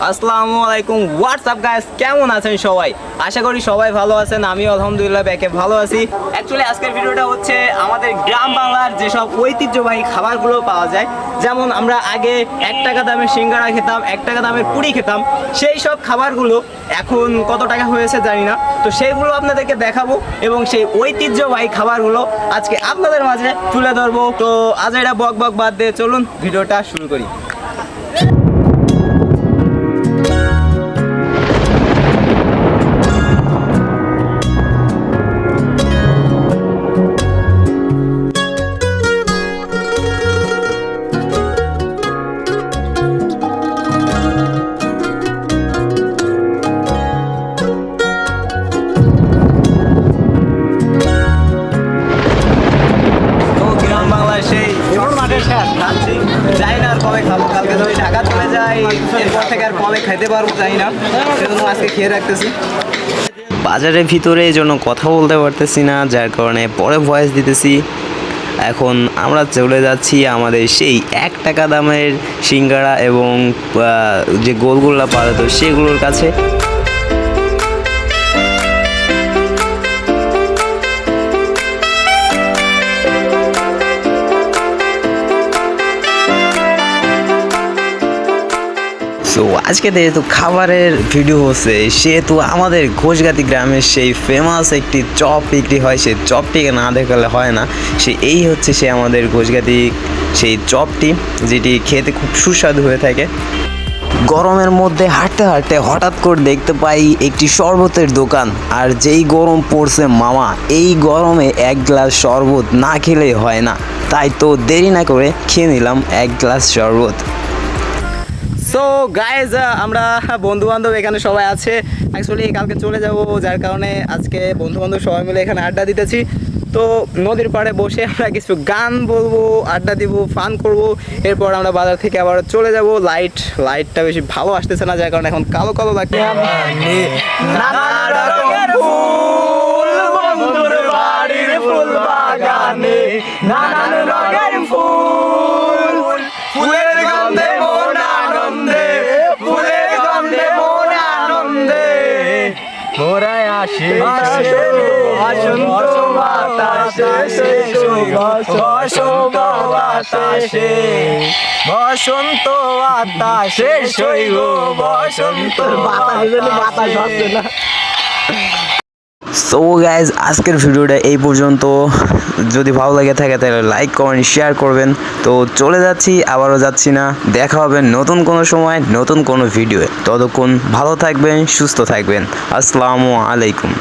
আসসালামু আলাইকুম, WhatsApp guys, কেমন আছেন সবাই? আশা করি সবাই ভালো আছেন। আমিও আলহামদুলিল্লাহ ব্যাকে ভালো আছি। অ্যাকচুয়ালি আজকের ভিডিওটা হচ্ছে আমাদের গ্রাম বাংলার যেসব ঐতিহ্যবাহী খাবারগুলো পাওয়া যায়, যেমন আমরা আগে 1 টাকা দামের সিঙ্গারা খেতাম, 1 টাকা দামের পুরি খেতাম, সেই সব খাবারগুলো এখন কত টাকা হয়েছে জানি না। তো সেইগুলো আপনাদেরকে দেখাবো এবং সেই ঐতিহ্যবাহী খাবারগুলো আজকে আপনাদের মাঝে তুলে ধরবো। তো আজ এটা বক বক বাদ দিয়ে চলুন ভিডিওটা শুরু করি। যাই না আর কবে খাবো, কালকে তো ঢাকা চলে যাই, এরপর থেকে আর কবে খেতে পারবো জানি না, সেজন্য আজকে খেয়ে রাখতেছি। বাজারের ভিতরে এই জন্য কথা বলতে পারতেছি না, যার কারণে পরে ভয়েস দিতেছি। এখন আমরা চলে যাচ্ছি আমাদের সেই 1 টাকা দামের সিঙ্গারা এবং যে গোলগোল্লা পাওয়া যেত সেগুলোর কাছে। তো আজকে যেহেতু খাবারের ভিডিও হচ্ছে, সেহেতু আমাদের ঘোষগাতি গ্রামের সেই ফেমাস একটি চপ বিক্রি হয়, সেই চপটিকে না দেখালে হয় না। এই হচ্ছে সে আমাদের ঘোষগাতি সেই চপটি, যেটি খেতে খুব সুস্বাদু হয়ে থাকে। গরমের মধ্যে হাঁটতে হাঁটতে হঠাৎ করে দেখতে পাই একটি শরবতের দোকান, আর যেই গরম পড়ছে মামা, এই গরমে 1 গ্লাস শরবত না খেলেই হয় না। তাই তো দেরি না করে খেয়ে নিলাম 1 গ্লাস শরবত। সো গাইজ, আমরা বন্ধু বান্ধব এখানে সবাই আছে। অ্যাকচুয়ালি কালকে চলে যাব, যার কারণে আজকে বন্ধু বান্ধব সবাই মিলে এখানে আড্ডা দিতেছি। তো নদীর পাড়ে বসে আমরা কিছু গান বলবো, আড্ডা দিব, ফান করব। এরপর আমরা বাজার থেকে আবার চলে যাব। লাইটটা বেশি ভালো আসতেছে না, যার কারণে এখন কালো কালো লাগছে। বসন্ত বাতাসে শৈব বসন্ত বাতাস। সো গাইজ, আজকের ভিডিওটা এই পর্যন্ত। যদি ভালো লাগে থাকে তাহলে লাইক কমেন্ট শেয়ার করবেন। তো চলে যাচ্ছি, আবারও যাচ্ছি না। দেখা হবে নতুন কোনো সময় নতুন কোনো ভিডিওয়ে। ততক্ষণ ভালো থাকবেন, সুস্থ থাকবেন। আসসালামু আলাইকুম।